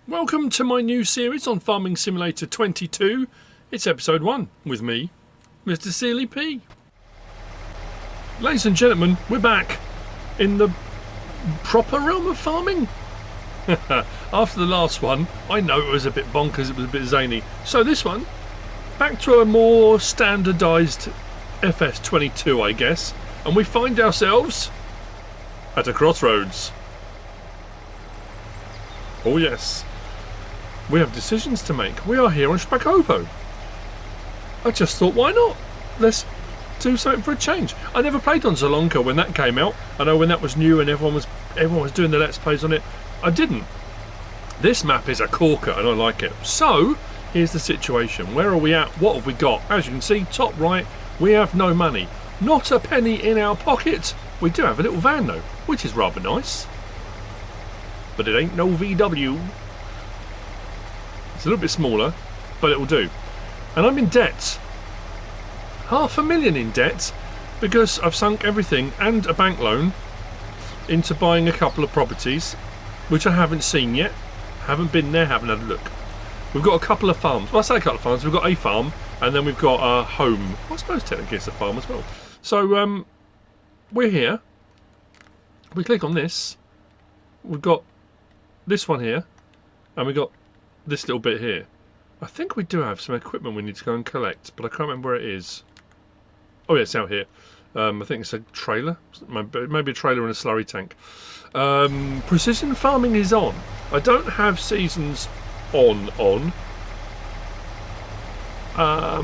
Welcome to my new series on Farming Simulator 22. It's episode 1 with me, MrSealyp. Ladies and gentlemen, we're back in the proper realm of farming. After the last one, I know it was a bit bonkers, it was a bit zany. So this one, back to a more standardised FS22, I guess. And we find ourselves at a crossroads. Oh yes. We have decisions to make. We are here on Szpakowo. I just thought, why not? Let's do something for a change. I never played on Zalonka when that came out. I know when that was new and everyone was doing the Let's Plays on it. I didn't. This map is a corker and I like it. So, here's the situation. Where are we at? What have we got? As you can see, top right, we have no money. Not a penny in our pocket. We do have a little van though, which is rather nice. But it ain't no VW. It's a little bit smaller, but it will do. And I'm in debt. $500,000 in debt because I've sunk everything and a bank loan into buying a couple of properties, which I haven't seen yet. Haven't been there, haven't had a look. We've got a couple of farms. Well, I say a couple of farms. We've got a farm, and then we've got a home. I suppose technically it's a farm as well. So we're here. We click on this. We've got this one here, and we've got this little bit here. I think we do have some equipment we need to go and collect, but I can't remember where it is. Oh yeah, it's out here. I think it's a trailer, maybe a trailer and a slurry tank. Precision farming is on. I don't have seasons on. I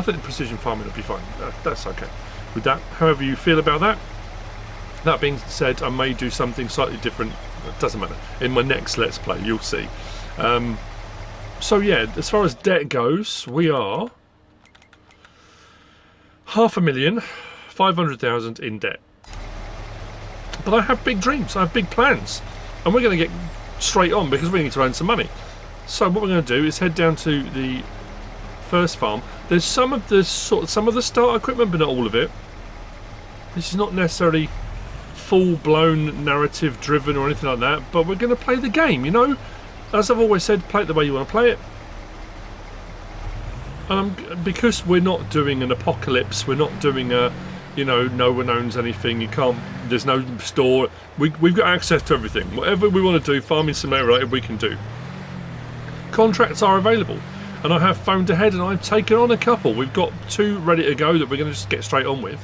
think precision farming will be fine. That's okay with that. However you feel about that. That being said, I may do something slightly different. It doesn't matter. In my next Let's Play, you'll see. So yeah, as far as debt goes, we are $500,000, 500,000 in debt. But I have big dreams. I have big plans, and we're going to get straight on because we need to earn some money. So what we're going to do is head down to the first farm. There's some of the start equipment, but not all of it. This is not necessarily full-blown narrative driven or anything like that, but we're going to play the game, you know. As I've always said, play it the way you want to play it. Because we're not doing an apocalypse, we're not doing a, you know, no one owns anything, you can't, there's no store, we've got access to everything. Whatever we want to do, farming simulator, we can do. Contracts are available, and I have phoned ahead and I've taken on a couple. We've got 2 ready to go that we're going to just get straight on with.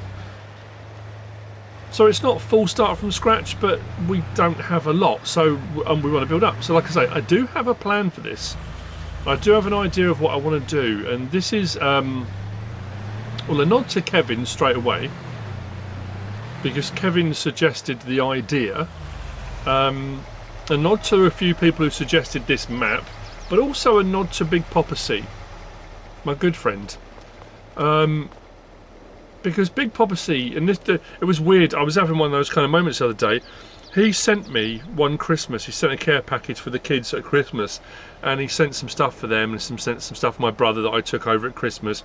So it's not full start from scratch, but we don't have a lot, so we want to build up. So like I say, I do have a plan for this. I do have an idea of what I want to do, and this is well, a nod to Kevin straight away, because Kevin suggested the idea. A nod to a few people who suggested this map, but also a nod to Big Papa C, my good friend. Because Big Papa C, and it was weird, I was having one of those kind of moments the other day. He sent me one Christmas, he sent a care package for the kids at Christmas, and he sent some stuff for them and sent some stuff for my brother that I took over at Christmas,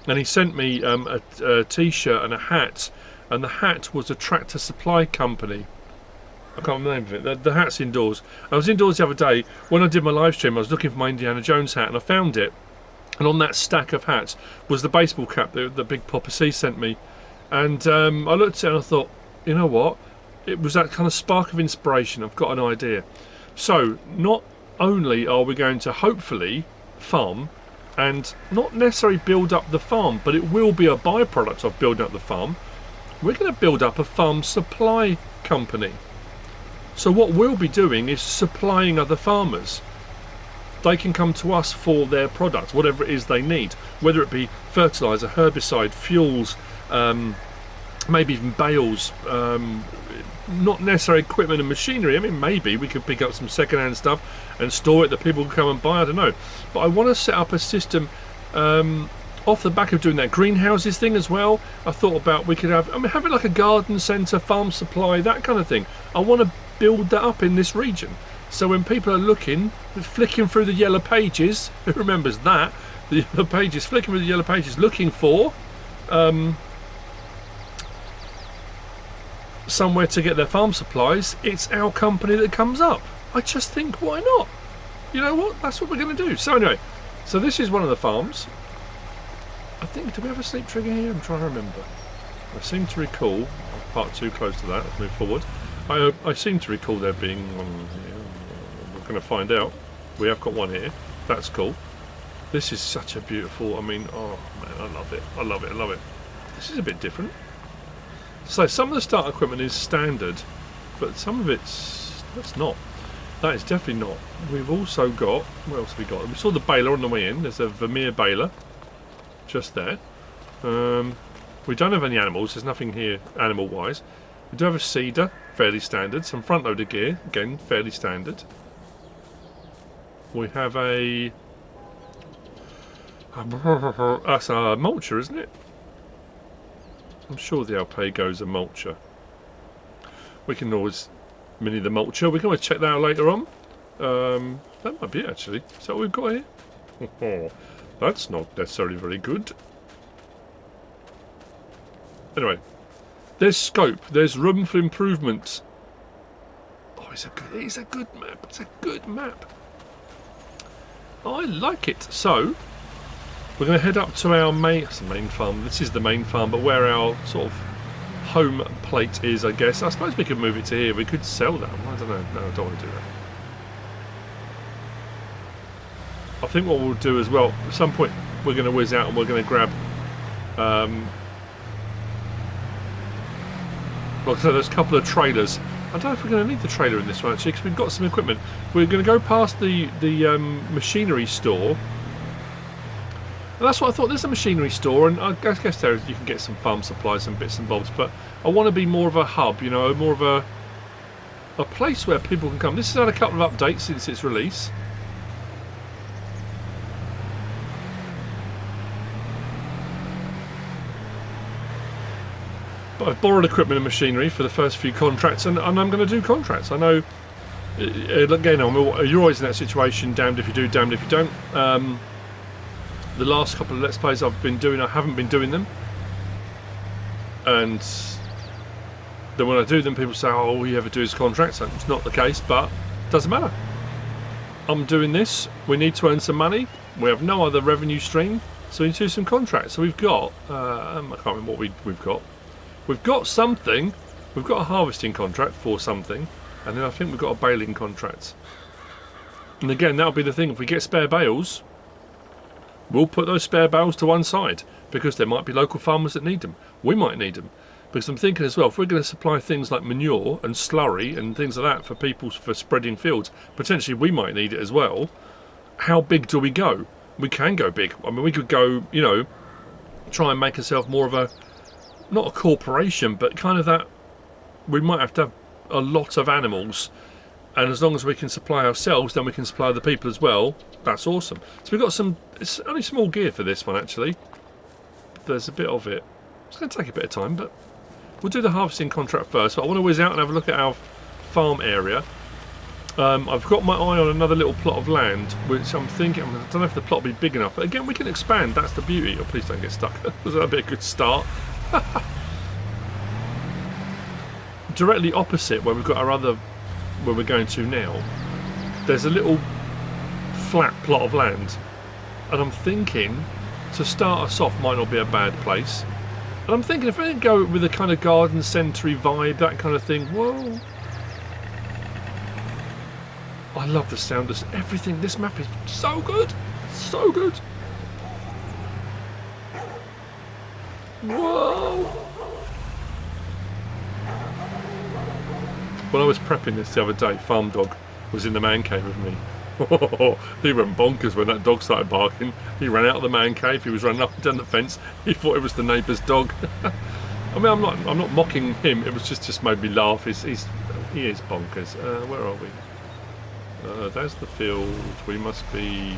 and he sent me a t-shirt and a hat, and the hat was a Tractor Supply company. I can't remember the name of it. The hat's indoors. I was indoors the other day when I did my live stream. I was looking for my Indiana Jones hat and I found it. And on that stack of hats was the baseball cap that Big Papa C sent me. And I looked at it and I thought, you know what? It was that kind of spark of inspiration. I've got an idea. So, not only are we going to hopefully farm and not necessarily build up the farm, but it will be a byproduct of building up the farm. We're going to build up a farm supply company. So what we'll be doing is supplying other farmers. They can come to us for their products, whatever it is they need, whether it be fertiliser, herbicide, fuels, maybe even bales, not necessarily equipment and machinery. I mean, maybe we could pick up some second-hand stuff and store it that people can come and buy, I don't know. But I want to set up a system off the back of doing that greenhouses thing as well. I thought about we could have, have it like a garden centre, farm supply, that kind of thing. I want to build that up in this region. So when people are looking, flicking through the yellow pages, who remembers that? The yellow pages, flicking through the yellow pages, looking for somewhere to get their farm supplies, it's our company that comes up. I just think, why not? you know what? That's what we're going to do. So anyway, so this is one of the farms. I think, do we have a sleep trigger here? I'm trying to remember. I seem to recall, part too close to that, let's move forward. I seem to recall there being one here. We're going to find out. We have got one here. That's cool. This is such a beautiful, I mean, oh man, I love it. I love it, I love it. This is a bit different. So some of the start equipment is standard, but some of that's not. That is definitely not. We've also got, what else have we got? We saw the baler on the way in. There's a Vermeer baler, just there. We don't have any animals. There's nothing here animal-wise. We do have a seeder, fairly standard. Some front-loader gear, again, fairly standard. We have a... That's a mulcher, isn't it? I'm sure the Alpago's a mulcher. We can always mini the mulcher. We can always check that out later on. That might be it, actually. Is that what we've got here? That's not necessarily very good. Anyway, there's scope. There's room for improvement. Oh, it's a good map. It's a good map. I like it. So we're going to head up to our main farm. This is the main farm, but where our sort of home plate is, I guess. I suppose we could move it to here. We could sell that. I don't know. No, I don't want to do that. I think what we'll do as well, at some point we're going to whiz out and we're going to grab like I said, there's a couple of trailers. I don't know if we're going to need the trailer in this one actually, because we've got some equipment. We're going to go past the machinery store. And that's what I thought. There's a machinery store, and I guess there you can get some farm supplies and bits and bobs. But I want to be more of a hub, you know, more of a place where people can come. This has had a couple of updates since its release. But I've borrowed equipment and machinery for the first few contracts, and I'm going to do contracts. I know, again, you're always in that situation, damned if you do, damned if you don't. The last couple of Let's Plays I've been doing, I haven't been doing them. And then when I do them, people say, oh, all you ever do is contracts. It's not the case, but it doesn't matter. I'm doing this. We need to earn some money. We have no other revenue stream, so we need to do some contracts. So we've got, I can't remember what we've got. We've got something. We've got a harvesting contract for something, and then I think we've got a baling contract. And again, that'll be the thing. If we get spare bales, we'll put those spare bales to one side, because there might be local farmers that need them. We might need them, because I'm thinking as well, if we're going to supply things like manure and slurry and things like that for people for spreading fields, potentially we might need it as well. How big do we go? We can go big. I mean, we could go, you know, try and make ourselves more of a, not a corporation, but kind of that, we might have to have a lot of animals, and as long as we can supply ourselves, then we can supply the people as well. That's awesome. So we've got some, it's only small gear for this one actually. There's a bit of it. It's going to take a bit of time, but we'll do the harvesting contract first. But I want to whiz out and have a look at our farm area. I've got my eye on another little plot of land, which I'm thinking, I don't know if the plot will be big enough, but again, we can expand. That's the beauty. Oh, please don't get stuck. That'd be a good start. Directly opposite where we've got our other, where we're going to now, there's a little flat plot of land, and I'm thinking to start us off might not be a bad place. And I'm thinking if we didn't go with a kind of garden century vibe, that kind of thing, whoa. I love the sound of everything. This map is so good, so good. Whoa. When I was prepping this the other day, Farm Dog was in the man cave with me. He went bonkers when that dog started barking. He ran out of the man cave. He was running up and down the fence. He thought it was the neighbour's dog. I mean, I'm not mocking him. It was just made me laugh. He is bonkers. Where are we? There's the field. We must be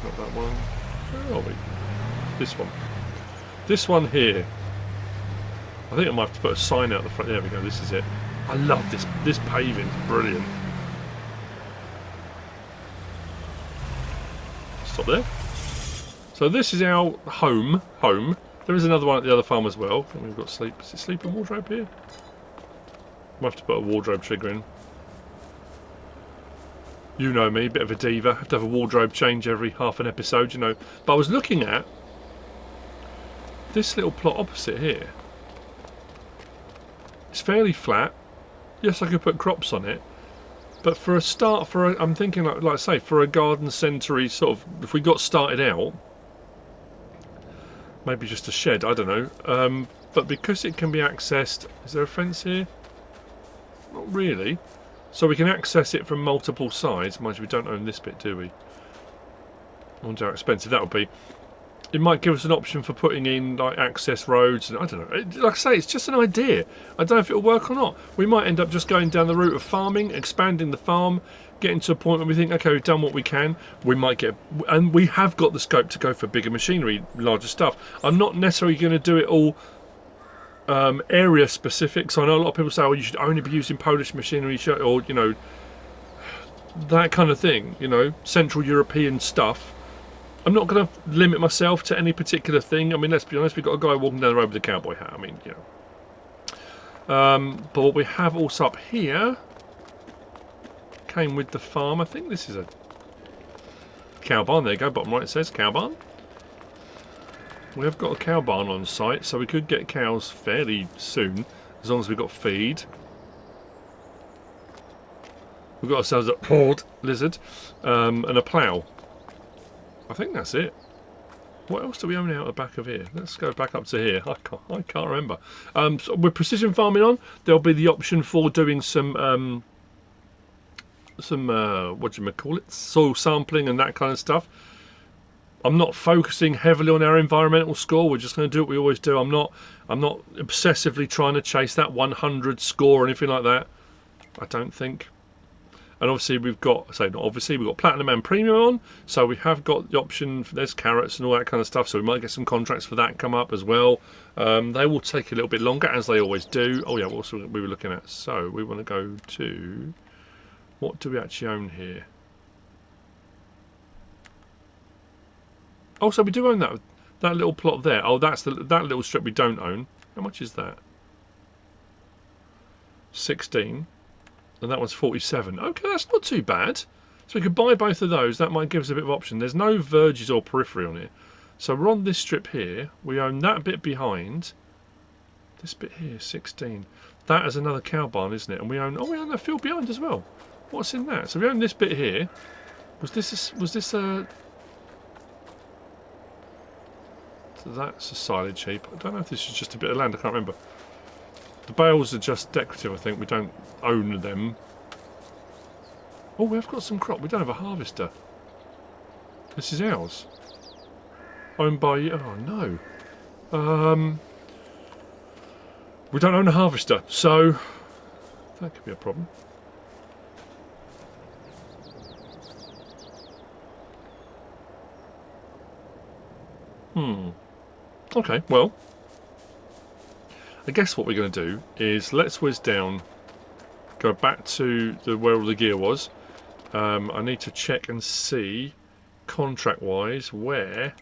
not that one. Where are we? This one. This one here. I think I might have to put a sign out the front. There we go. This is it. I love this. This paving is brilliant. Stop there. So this is our home. There is another one at the other farm as well. And we've got sleep. Is it sleep and wardrobe here? Might have to put a wardrobe trigger in. You know me, bit of a diva. Have to have a wardrobe change every half an episode, you know. But I was looking at this little plot opposite here. It's fairly flat. Yes, I could put crops on it. But for a start, I'm thinking, like I say, for a garden centre-y sort of, if we got started out, maybe just a shed, I don't know. But because it can be accessed, is there a fence here? Not really. So we can access it from multiple sides. Mind you, we don't own this bit, do we? I wonder how expensive that would be. It might give us an option for putting in like access roads, and I don't know. Like I say, it's just an idea. I don't know if it'll work or not. We might end up just going down the route of farming, expanding the farm, getting to a point where we think, okay, we've done what we can. We might get, and we have got the scope to go for bigger machinery, larger stuff. I'm not necessarily going to do it all area specific. So I know a lot of people say, oh, you should only be using Polish machinery, or you know, that kind of thing. You know, Central European stuff. I'm not going to limit myself to any particular thing. I mean, let's be honest, we've got a guy walking down the road with a cowboy hat. I mean, you know. But what we have also up here came with the farm. I think this is a cow barn. There you go, bottom right it says cow barn. We have got a cow barn on site, so we could get cows fairly soon, as long as we've got feed. We've got ourselves a port lizard and a plough. I think that's it. What else do we own out the back of here? Let's go back up to here. I can't remember. So with precision farming on, there'll be the option for doing some what do you call it? Soil sampling and that kind of stuff. I'm not focusing heavily on our environmental score. We're just going to do what we always do. I'm not obsessively trying to chase that 100 score or anything like that. I don't think. And obviously we've got, we've got Platinum and Premium on, so we have got the option, there's carrots and all that kind of stuff, so we might get some contracts for that come up as well. They will take a little bit longer, as they always do. Oh yeah, what else we were looking at? So we want to go to, what do we actually own here? Oh, so we do own that little plot there. Oh, that's that little strip we don't own. How much is that? 16. And that one's 47. Okay, that's not too bad. So we could buy both of those. That might give us a bit of option. There's no verges or periphery on it. So we're on this strip here. We own that bit behind. This bit here, 16. That is another cow barn, isn't it? And we own that field behind as well. What's in that? So we own this bit here. Was this a... So that's a silage heap. I don't know if this is just a bit of land. I can't remember. The bales are just decorative, I think. We don't own them. Oh, we have got some crop. We don't have a harvester. This is ours. Owned by... Oh, no. We don't own a harvester, so that could be a problem. Okay, well, I guess what we're going to do is let's whiz down, go back to where all the gear was. I need to check and see, contract-wise, where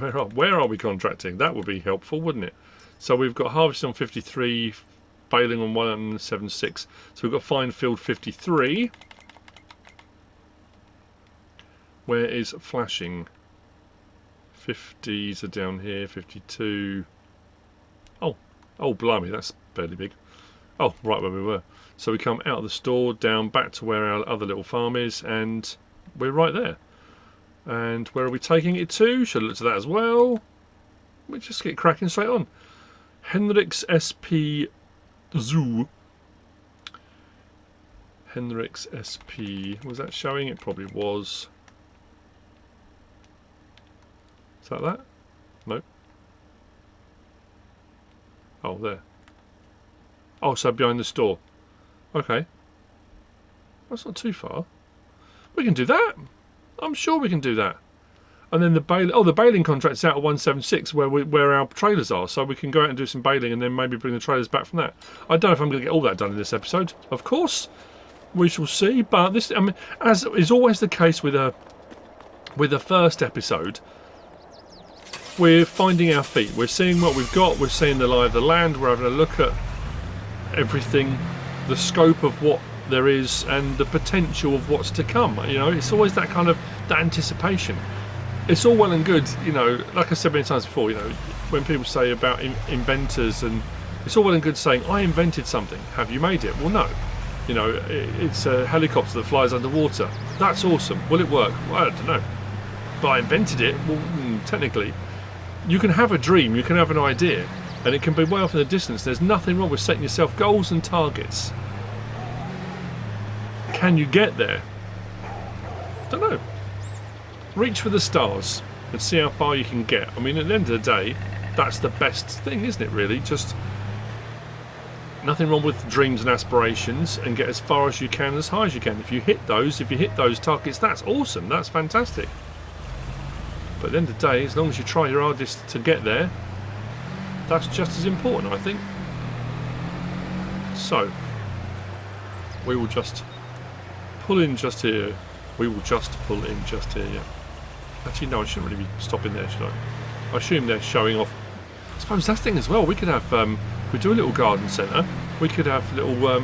are we contracting? That would be helpful, wouldn't it? So we've got harvesting on 53, baling on 176. So we've got fine field 53. Where is flashing? 50s are down here, 52. Oh, blimey, that's fairly big. Oh, right where we were. So we come out of the store, down back to where our other little farm is, and we're right there. And where are we taking it to? Should have looked at that as well. We just get cracking straight on. Henriks SP Zoo. Henriks SP. Was that showing? It probably was. Is that? No. Oh, there. Oh, so behind the store. Okay. That's not too far. We can do that. I'm sure we can do that. And then the baling. Oh, the baling contract's out at 176, where our trailers are. So we can go out and do some baling, and then maybe bring the trailers back from that. I don't know if I'm going to get all that done in this episode. Of course, we shall see. But this, I mean, as is always the case with a first episode, we're finding our feet. We're seeing what we've got. We're seeing the lie of the land. We're having a look at everything, the scope of what there is and the potential of what's to come. You know, it's always that kind of that anticipation. It's all well and good, you know, like I said many times before, you know, when people say about inventors, and it's all well and good saying, I invented something. Have you made it? Well, no. You know, it's a helicopter that flies underwater. That's awesome. Will it work? Well, I don't know. But I invented it. Well, technically, you can have a dream, you can have an idea, and it can be way off in the distance. There's nothing wrong with setting yourself goals and targets. Can you get there? Don't know. Reach for the stars and see how far you can get. I mean, at the end of the day, that's the best thing, isn't it, really? Just nothing wrong with dreams and aspirations, and get as far as you can, as high as you can. If you hit those targets, that's awesome, that's fantastic. But at the end of the day, as long as you try your hardest to get there, that's just as important, I think. So, we will just pull in just here. We will just pull in just here, yeah. Actually, no, I shouldn't really be stopping there, should I? I assume they're showing off. I suppose that's the thing as well. We could have, we do a little garden centre. We could have little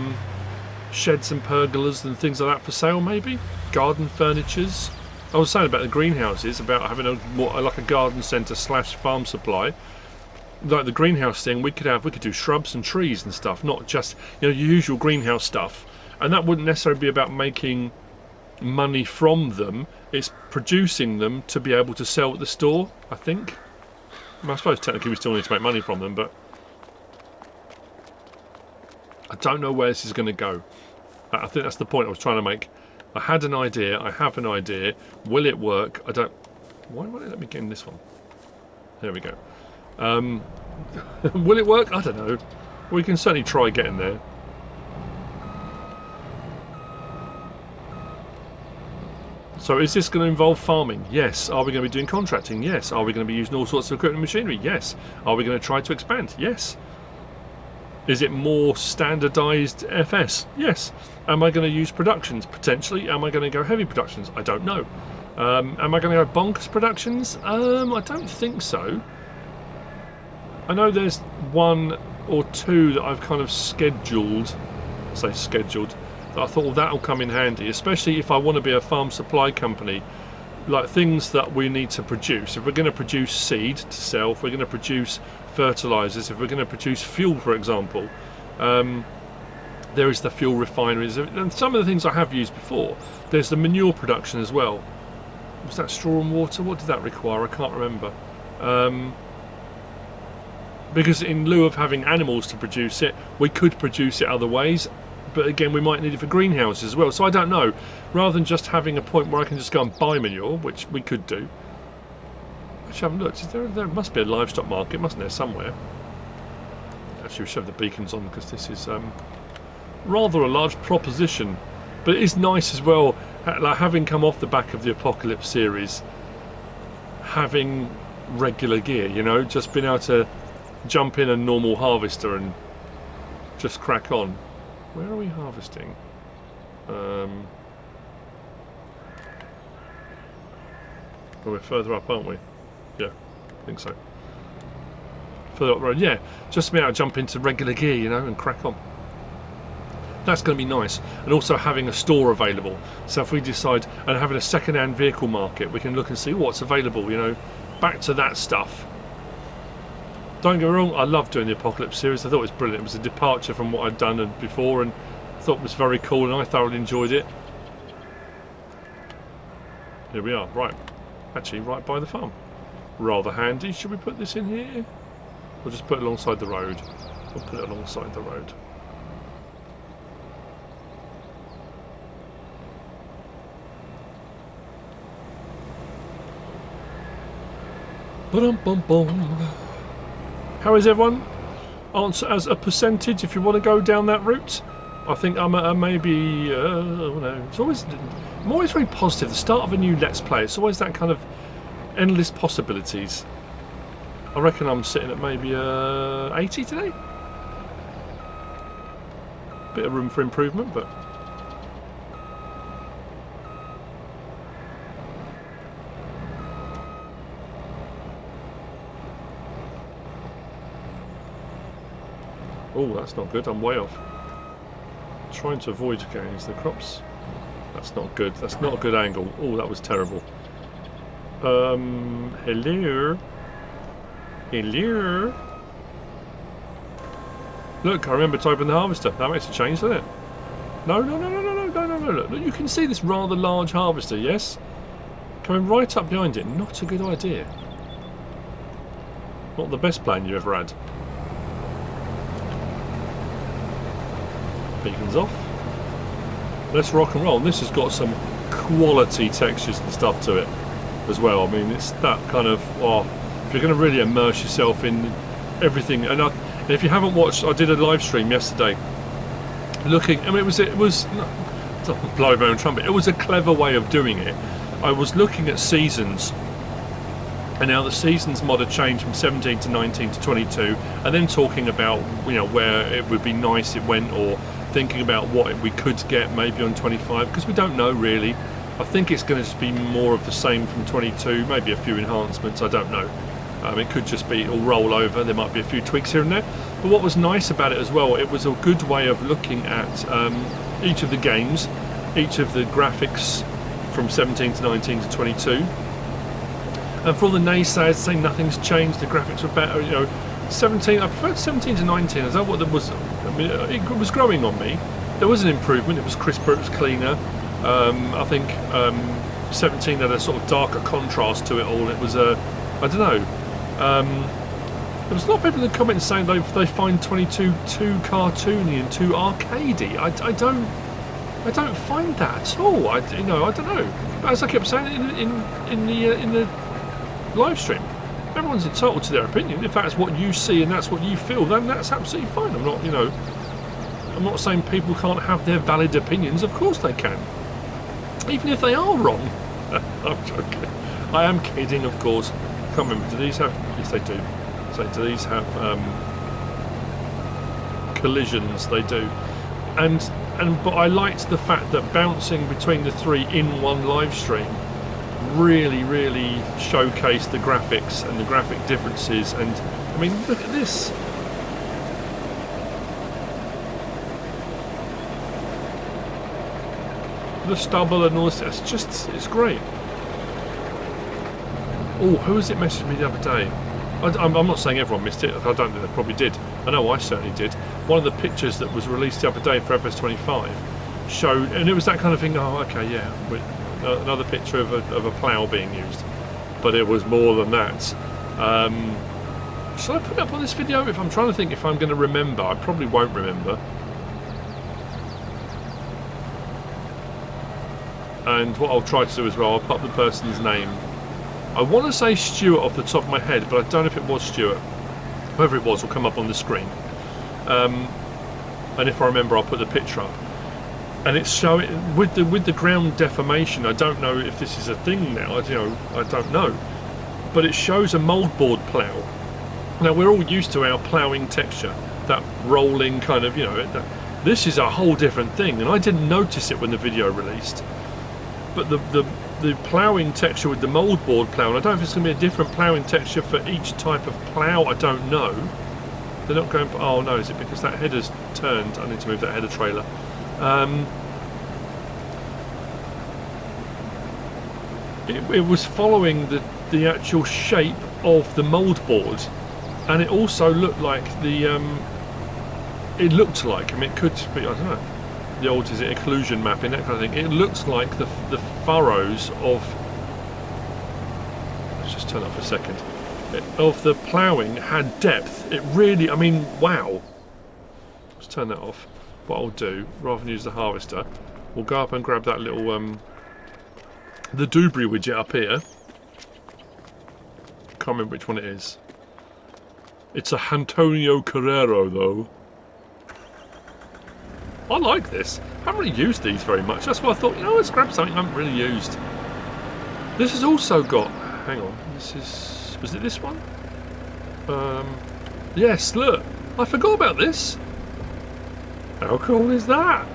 sheds and pergolas and things like that for sale, maybe. Garden furnitures. I was saying about the greenhouses, about having like a garden centre / farm supply. Like the greenhouse thing, we could do shrubs and trees and stuff, not just, you know, your usual greenhouse stuff. And that wouldn't necessarily be about making money from them. It's producing them to be able to sell at the store, I think. I suppose technically we still need to make money from them, but I don't know where this is going to go. I think that's the point I was trying to make. I had an idea, I have an idea. Will it work? I don't... Why won't it let me get in this one? There we go. Will it work? I don't know. We can certainly try getting there. So is this going to involve farming? Yes. Are we going to be doing contracting? Yes. Are we going to be using all sorts of equipment and machinery? Yes. Are we going to try to expand? Yes. Is it more standardised FS? Yes. Am I going to use productions? Potentially. Am I going to go heavy productions? I don't know. Am I going to go bonkers productions? I don't think so. I know there's one or two that I've kind of scheduled. Say scheduled. I thought, well, that'll come in handy, especially if I want to be a farm supply company. Like things that we need to produce. If we're going to produce seed to sell, if we're going to produce fertilisers, if we're going to produce fuel, for example, there is the fuel refineries. And some of the things I have used before. There's the manure production as well. Was that straw and water? What did that require? I can't remember. Because in lieu of having animals to produce it, we could produce it other ways. But again, we might need it for greenhouses as well. So I don't know. Rather than just having a point where I can just go and buy manure, which we could do. Actually, I haven't looked. There must be a livestock market, mustn't there, somewhere? Actually, we should have the beacons on because this is rather a large proposition. But it is nice as well, like having come off the back of the Apocalypse series, having regular gear, you know, just being able to jump in a normal harvester and just crack on. Where are we harvesting? Well, we're further up, aren't we? Yeah, I think so. Further up the road, yeah. Just to be able to jump into regular gear, you know, and crack on. That's going to be nice. And also having a store available. So if we decide, and having a second-hand vehicle market, we can look and see what's available, you know. Back to that stuff. Don't get me wrong, I love doing the Apocalypse series. I thought it was brilliant. It was a departure from what I'd done before, and I thought it was very cool, and I thoroughly enjoyed it. Here we are, right. Actually, right by the farm. Rather handy. Should we put this in here? We'll just put it alongside the road. We'll put it alongside the road. Ba-dum-bum-bum. How is everyone? Answer as a percentage if you want to go down that route. I think I'm at maybe, I don't know. I'm always very positive. The start of a new Let's Play, it's always that kind of endless possibilities. I reckon I'm sitting at maybe 80 today. Bit of room for improvement, but... Oh, that's not good. I'm way off. Trying to avoid getting into the crops. That's not good. That's not a good angle. Oh, that was terrible. Hello? Hello? Look, I remember to open the harvester. That makes a change, doesn't it? No. Look, you can see this rather large harvester, yes? Coming right up behind it. Not a good idea. Not the best plan you ever had. Beacons off. Let's rock and roll. And this has got some quality textures and stuff to it as well. I mean, it's that kind of, oh, if you're going to really immerse yourself in everything. And if you haven't watched, I did a live stream yesterday looking, I mean, it was not blowing my own trumpet, it was a clever way of doing it. I was looking at seasons, and now the seasons mod had changed from 17 to 19 to 22, and then talking about, you know, where it would be nice it went, or thinking about what we could get maybe on 25, because we don't know really. I think it's going to just be more of the same from 22, maybe a few enhancements, I don't know. It could just be it'll roll over, there might be a few tweaks here and there. But what was nice about it as well, it was a good way of looking at each of the games, each of the graphics from 17 to 19 to 22. And for all the naysayers saying nothing's changed, the graphics were better, you know, 17, I preferred 17 to 19, is that what there was? I mean, it was growing on me. There was an improvement, it was crisper, it was cleaner. I think 17 had a sort of darker contrast to it all. It was I don't know. There was a lot of people in the comments saying they find 22 too cartoony and too arcadey. I don't find that at all. I don't know. As I kept saying in the live stream, everyone's entitled to their opinion. If that's what you see and that's what you feel, then that's absolutely fine. I'm not saying people can't have their valid opinions. Of course they can, even if they are wrong. I'm joking. I am kidding, of course. I can't remember. Do these have? Yes, they do. So do these have collisions? They do. But I liked the fact that bouncing between the three in one live stream really showcased the graphics and the graphic differences. And I mean, look at this. The stubble and all this, it's great. Oh, who was it messaged me the other day? I'm not saying everyone missed it. I don't think they probably did. I know I certainly did. One of the pictures that was released the other day for FS25 showed, and it was that kind of thing. Oh, okay, yeah, with another picture of a plough being used, but it was more than that. Shall I put it up on this video? If I'm trying to think if I'm going to remember, I probably won't remember. And what I'll try to do as well, I'll put up the person's name. I want to say Stuart off the top of my head, but I don't know if it was Stuart. Whoever it was will come up on the screen. And if I remember, I'll put the picture up. And it's showing with the ground deformation. I don't know if this is a thing now. I don't know. But it shows a mouldboard plough. Now we're all used to our ploughing texture, that rolling kind of, this is a whole different thing, and I didn't notice it when the video released. But the ploughing texture with the mouldboard plough, and I don't know if it's going to be a different ploughing texture for each type of plough, I don't know. They're not going, oh no, is it because that header's turned? I need to move that header trailer. It was following the actual shape of the mouldboard, and it also looked like I mean, it could be, I don't know, the old, is it occlusion mapping, that kind of thing. It looks like the furrows of, let's just turn up for a second, of the ploughing had depth. It really, I mean, wow. Let's turn that off. What I'll do, rather than use the harvester, we'll go up and grab that little the Dubry widget up here. Can't remember which one it is. It's a Antonio Carrero though. I like this. I haven't really used these very much. That's why I thought, let's grab something I haven't really used. This has also got, hang on, was it this one? Yes, look, I forgot about this. How cool is that?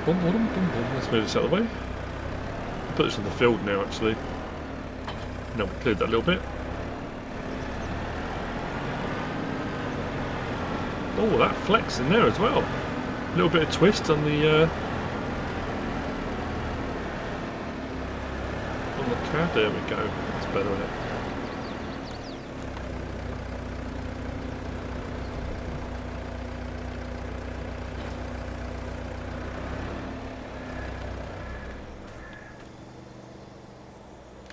Boom, boom, boom, boom. Let's move this out of the way. Put this in the field now, actually. Now we cleared that a little bit. Oh, that flex in there as well. A little bit of twist on the cab. There we go. That's better, isn't it?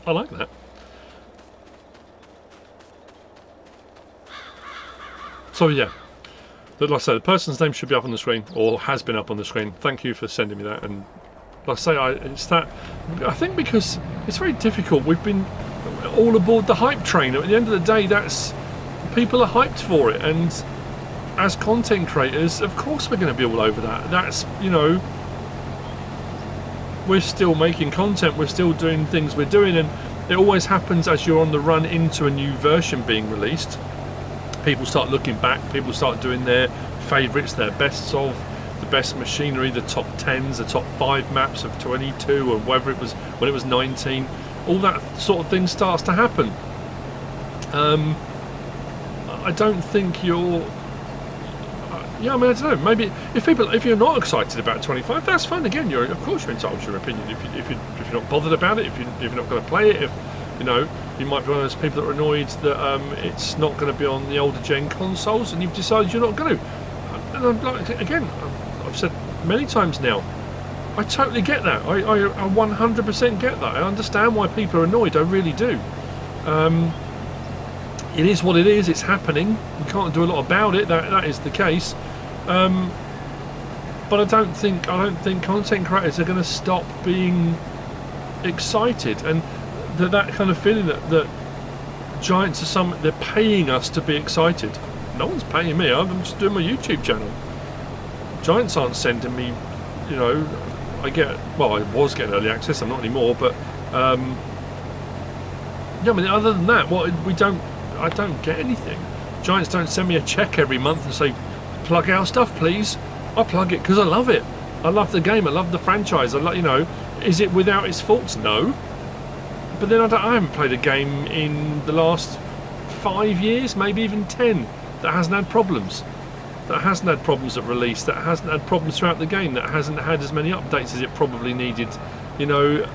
I like that. So yeah, like I say, the person's name should be up on the screen, or has been up on the screen. Thank you for sending me that. And like I say, it's that. I think because it's very difficult. We've been all aboard the hype train. At the end of the day, that's people are hyped for it, and as content creators, of course, we're going to be all over that. That's, you know, we're still making content. We're still doing things we're doing, and it always happens as you're on the run into a new version being released. People start looking back, people start doing their favourites, their bests of, the best machinery, the top 10s, the top 5 maps of 22 or whether it was when it was 19. All that sort of thing starts to happen. I don't think you're... yeah, I mean, I don't know. Maybe if you're not excited about 25, that's fine. Again, of course you're entitled to your opinion. If you're not bothered about it, if you're not going to play it, if you know, you might be one of those people that are annoyed that it's not going to be on the older gen consoles, and you've decided you're not going to. And I'm like, again, I've said many times now, I totally get that. I 100% get that. I understand why people are annoyed. I really do. It is what it is. It's happening. We can't do a lot about it. That is the case. But I don't think content creators are going to stop being excited, and that kind of feeling that Giants are they're paying us to be excited. No one's paying me. I'm just doing my YouTube channel. Giants aren't sending me, you know. I was getting early access. I'm not anymore. But yeah, I mean, other than that, I don't get anything. Giants don't send me a check every month and say, plug our stuff, please. I plug it because I love it. I love the game. I love the franchise. You know, is it without its faults? No. But then I haven't played a game in the last 5 years, maybe even 10, that hasn't had problems. That hasn't had problems at release. That hasn't had problems throughout the game. That hasn't had as many updates as it probably needed. You know,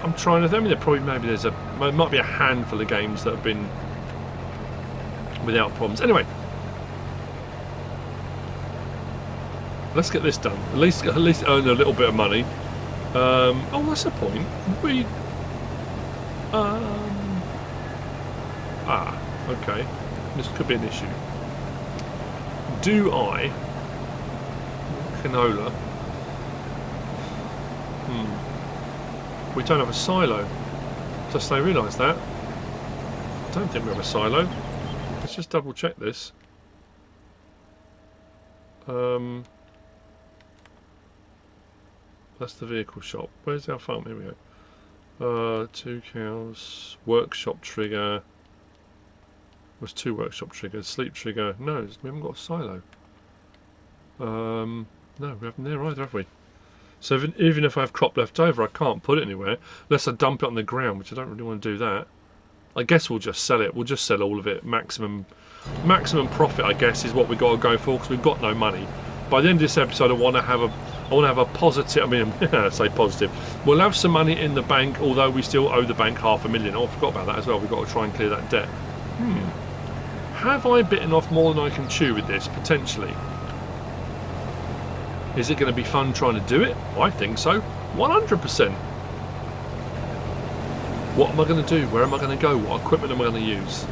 I'm trying to. I mean, there might be a handful of games that have been without problems. Anyway, let's get this done. At least earn a little bit of money. Oh, that's the point. Okay. This could be an issue. Do I canola? We don't have a silo. Just they realise that. I don't think we have a silo. Let's just double check this. That's the vehicle shop. Where's our farm? Here we go. 2 cows. Workshop trigger. Was 2 workshop triggers. Sleep trigger. No, we haven't got a silo. No, we haven't there either, have we? So even if I have crop left over, I can't put it anywhere unless I dump it on the ground, which I don't really want to do that. I guess we'll just sell it. We'll just sell all of it. Maximum profit, I guess, is what we've got to go for because we've got no money. By the end of this episode, I want to have a positive. I mean, I say positive. We'll have some money in the bank, although we still owe the bank $500,000. Oh, I forgot about that as well. We've got to try and clear that debt. Have I bitten off more than I can chew with this? Potentially. Is it going to be fun trying to do it? I think so. 100%. What am I going to do? Where am I going to go? What equipment am I going to use?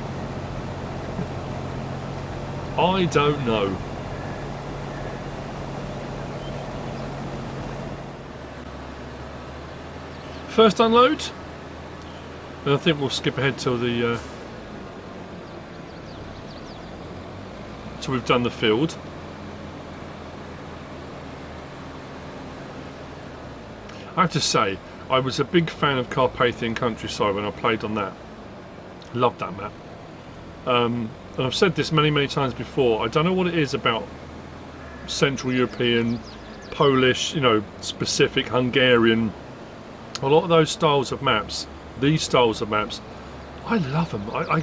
I don't know. First unload. And I think we'll skip ahead till the till we've done the field. I have to say, I was a big fan of Carpathian Countryside when I played on that. Loved that map. And I've said this many times before. I don't know what it is about Central European Polish, you know, specific, Hungarian, a lot of those styles of maps, these styles of maps, I love them. I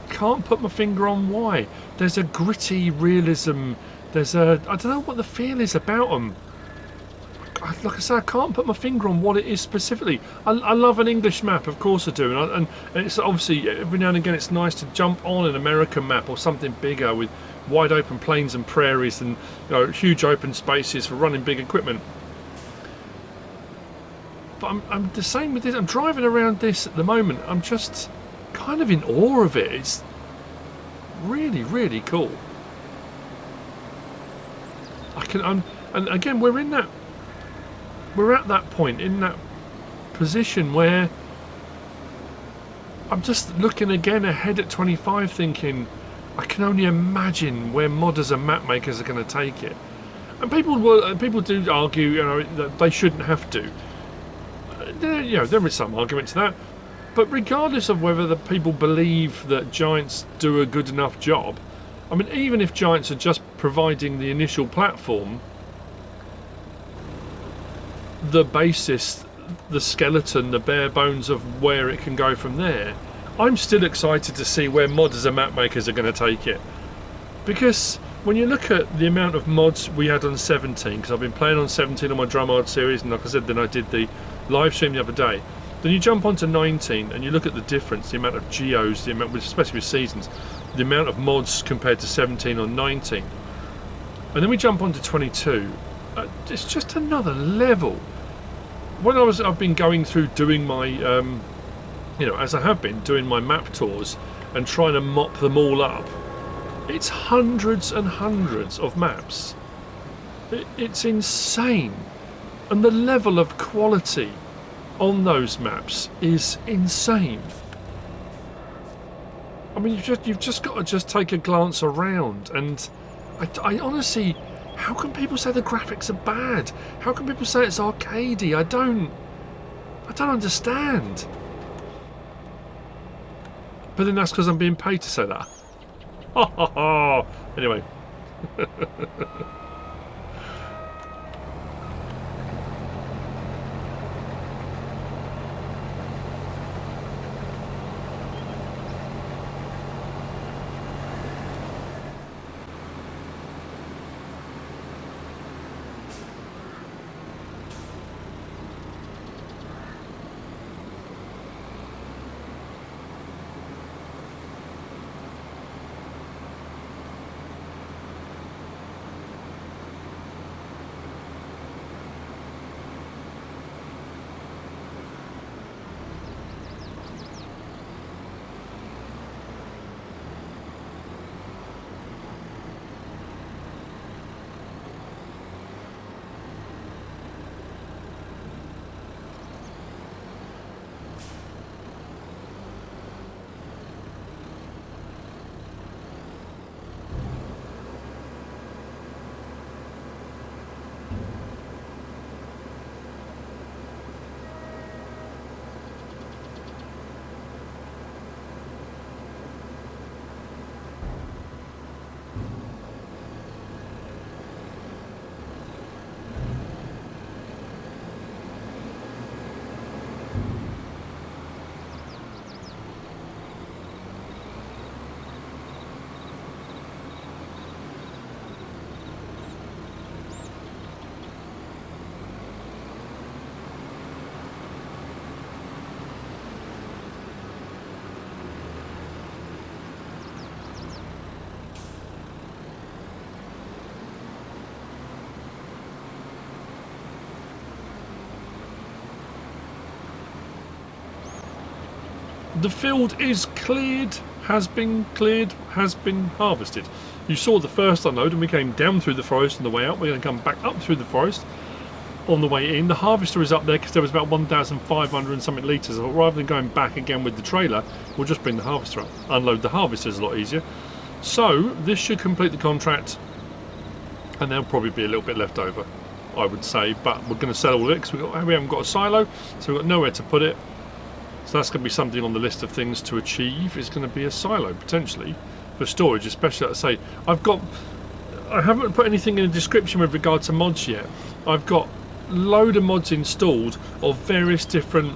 can't put my finger on why. There's a gritty realism. There's a, I don't know what the feel is about them. Like I say, I can't put my finger on what it is specifically. I love an English map, of course I do, and it's obviously every now and again it's nice to jump on an American map or something bigger with wide open plains and prairies and, you know, huge open spaces for running big equipment. But I'm the same with this. I'm driving around this at the moment. I'm just kind of in awe of it. It's really, really cool. And again, we're at that point, in that position where I'm just looking again ahead at 25 thinking, I can only imagine where modders and map makers are going to take it. And people do argue, you know, that they shouldn't have to. You know, there is some argument to that. But regardless of whether the people believe that Giants do a good enough job, I mean, even if Giants are just providing the initial platform, the basis, the skeleton, the bare bones of where it can go from there, I'm still excited to see where modders and map makers are going to take it. Because when you look at the amount of mods we had on 17, because I've been playing on 17 on my Drumard series, and like I said, then I did the live stream the other day, then you jump onto 19 and you look at the difference, the amount of geos, the amount, especially with seasons, the amount of mods compared to 17 on 19. And then we jump onto 22. It's just another level. When I've been going through doing my, you know, as I have been doing my map tours and trying to mop them all up, it's hundreds and hundreds of maps. It's insane, and the level of quality on those maps is insane. I mean, you've just got to take a glance around, and I honestly, how can people say the graphics are bad? How can people say it's arcadey? I don't understand. But then that's because I'm being paid to say that. Ha ha ha. Anyway. The field is cleared, has been harvested. You saw the first unload and we came down through the forest on the way out. We're going to come back up through the forest on the way in. The harvester is up there because there was about 1,500 and something litres. So rather than going back again with the trailer, we'll just bring the harvester up. Unload the harvester is a lot easier. So this should complete the contract, and there'll probably be a little bit left over, I would say. But we're going to sell all of it because we haven't got a silo, so we've got nowhere to put it. So that's going to be something on the list of things to achieve, is going to be a silo, potentially, for storage, especially, like I say, I've got I haven't put anything in the description with regard to mods yet. I've got a load of mods installed of various different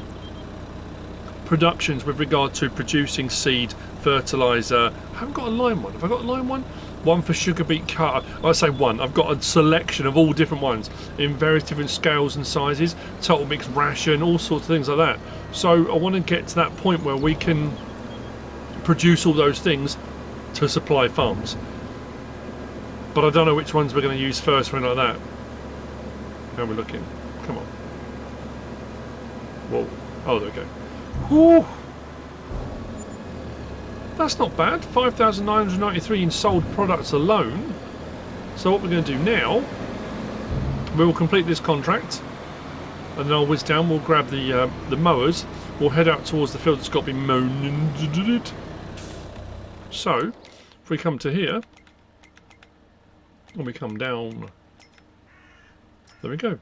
productions with regard to producing seed, fertiliser. I haven't got a lime one. Have I got a lime one? One for sugar beet cut. I say one. I've got a selection of all different ones in various different scales and sizes. Total mix ration, all sorts of things like that. So I want to get to that point where we can produce all those things to supply farms. But I don't know which ones we're going to use first or anything like that. How are we looking? Come on. Whoa. Oh, there we go. Whew. That's not bad. 5,993 in sold products alone. So what we're going to do now, we will complete this contract, and then I'll whiz down. We'll grab the mowers. We'll head out towards the field that's got to be mown. So, if we come to here, and we come down, there we go.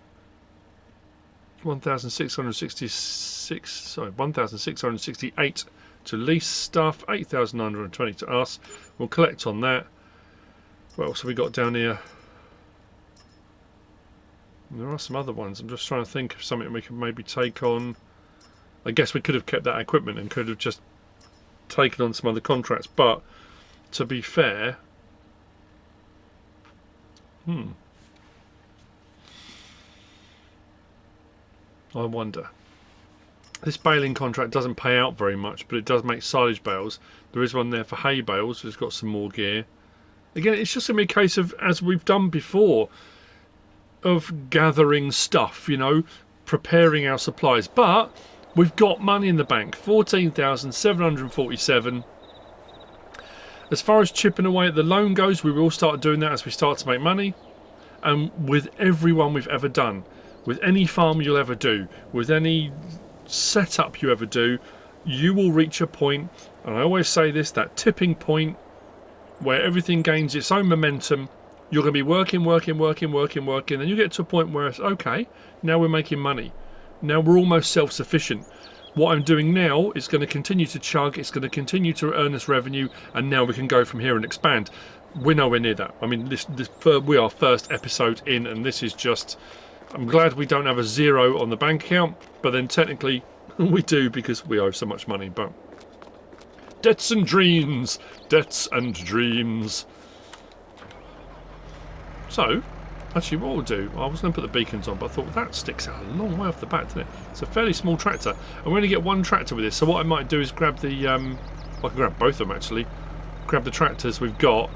1,666. Sorry, 1,668 to lease stuff. 8,920 to us. We'll collect on that. What else have we got down here? There are some other ones. I'm just trying to think of something we can maybe take on. I guess we could have kept that equipment and could have just taken on some other contracts. But to be fair, I wonder. This baling contract doesn't pay out very much, but it does make silage bales. There is one there for hay bales, which has got some more gear. Again, it's just going to be a case of, as we've done before, of gathering stuff, you know, preparing our supplies. But we've got money in the bank, 14,747. As far as chipping away at the loan goes, we will start doing that as we start to make money. And with everyone we've ever done, with any farm you'll ever do, with any setup you ever do, you will reach a point, and I always say this, that tipping point where everything gains its own momentum. You're going to be working, and you get to a point where it's okay, now we're making money. Now we're almost self-sufficient. What I'm doing now is going to continue to chug, it's going to continue to earn us revenue, and now we can go from here and expand. We're nowhere near that. I mean, we are first episode in, and this is just... I'm glad we don't have a zero on the bank account, but then technically we do because we owe so much money. But debts and dreams, debts and dreams. So, actually what we'll do, I was going to put the beacons on, but I thought that sticks out a long way off the bat, doesn't it? It's a fairly small tractor, and we're going to get one tractor with this. So what I might do is grab the, I can grab both of them actually, grab the tractors we've got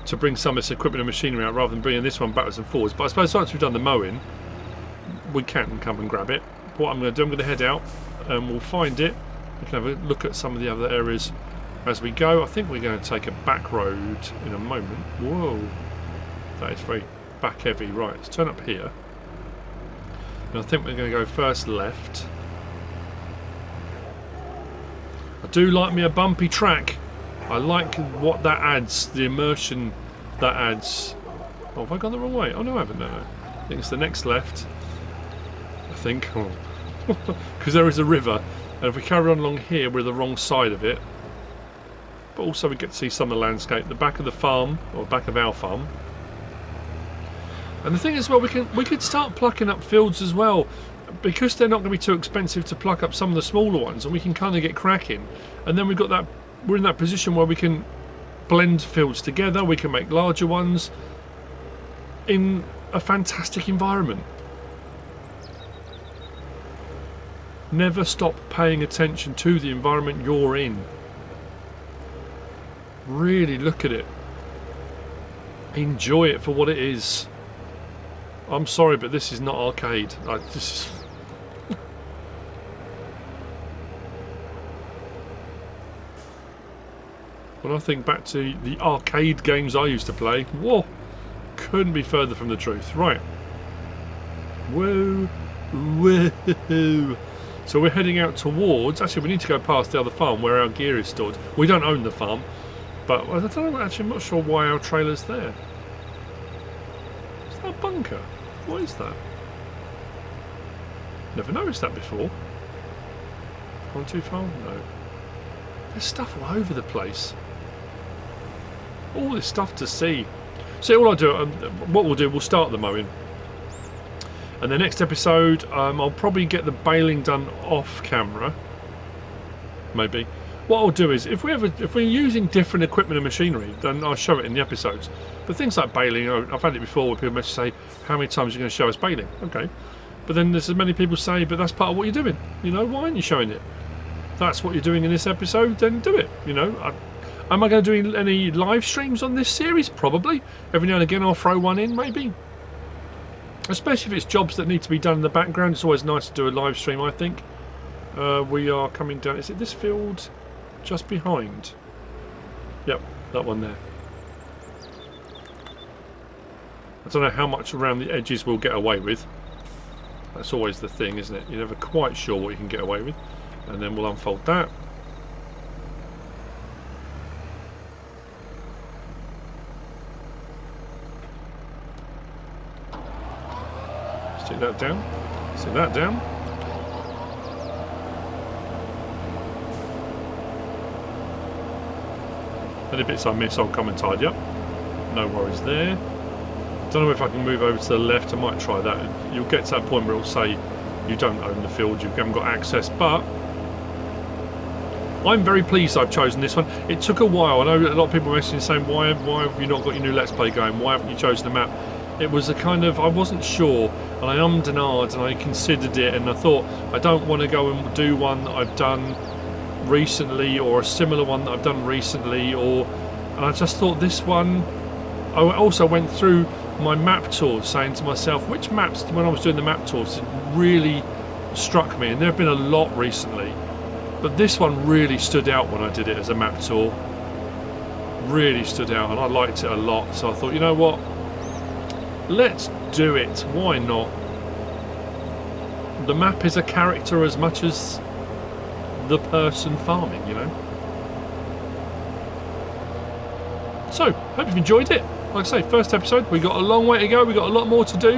to bring some of this equipment and machinery out rather than bringing this one backwards and forwards. But I suppose once we've done the mowing, we can come and grab it. What I'm going to do, I'm going to head out and we'll find it. We can have a look at some of the other areas as we go. I think we're going to take a back road in a moment. Whoa, that is very back heavy. Right, let's turn up here. And I think we're going to go first left. I do like me a bumpy track. I like what that adds, the immersion that adds. Oh, have I gone the wrong way? Oh no, I haven't. No. I think it's the next left. I think, because there is a river, and if we carry on along here, we're the wrong side of it. But also we get to see some of the landscape, the back of the farm, or back of our farm. And the thing is, well, we could start plucking up fields as well, because they're not going to be too expensive to pluck up some of the smaller ones, and we can kind of get cracking. And then we've got that, we're in that position where we can blend fields together, we can make larger ones in a fantastic environment. Never stop paying attention to the environment you're in. Really look at it. Enjoy it for what it is. I'm sorry, but this is not arcade. When I think back to the arcade games I used to play, whoa, couldn't be further from the truth. Right. Whoa. Whoa. So we're heading out towards... Actually, we need to go past the other farm where our gear is stored. We don't own the farm, but I don't know, actually, I'm not sure why our trailer's there. Is that a bunker? What is that? Never noticed that before. Gone too far? No. There's stuff all over the place. All this stuff to see. So all I do, what we'll do, we'll start the mowing, and the next episode, I'll probably get the baling done off camera. Maybe. What I'll do is, if we're using different equipment and machinery, then I'll show it in the episodes. But things like baling, I've had it before where people message say, how many times are you going to show us baling? Okay. But then there's as many people say, but that's part of what you're doing. You know, why aren't you showing it? That's what you're doing in this episode, then do it. You know, am I going to do any live streams on this series? Probably. Every now and again I'll throw one in, maybe. Especially if it's jobs that need to be done in the background. It's always nice to do a live stream, I think. We are coming down. Is it this field just behind? Yep, that one there. I don't know how much around the edges we'll get away with. That's always the thing, isn't it? You're never quite sure what you can get away with. And then we'll unfold that. Stick that down. Stick that down. Any bits I miss, I'll come and tidy up. No worries there. Don't know if I can move over to the left. I might try that. You'll get to that point where it'll say you don't own the field, you haven't got access, but I'm very pleased I've chosen this one. It took a while. I know a lot of people are messaging saying, why have you not got your new Let's Play going? Why haven't you chosen the map? It was a kind of, I wasn't sure, and I ummed and ahed, and I considered it, and I thought, I don't want to go and do one that I've done recently, or a similar one that I've done recently, and I just thought this one. I also went through my map tours, saying to myself, which maps, when I was doing the map tours, really struck me, and there have been a lot recently, but this one really stood out when I did it as a map tour. Really stood out, and I liked it a lot, so I thought, you know what, let's do it, why not? The map is a character as much as the person farming, you know. So, hope you've enjoyed it. Like I say, first episode, we got a long way to go, we got a lot more to do.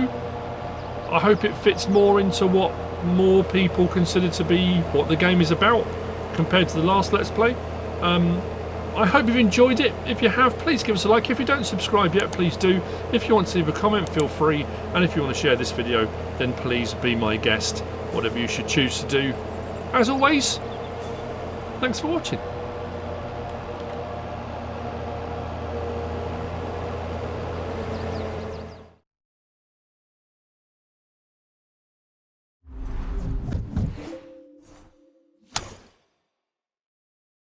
I hope it fits more into what more people consider to be what the game is about compared to the last Let's Play. I hope you've enjoyed it. If you have, please give us a like. If you don't subscribe yet, please do. If you want to leave a comment, feel free. And if you want to share this video, then please be my guest, whatever you should choose to do. As always, thanks for watching.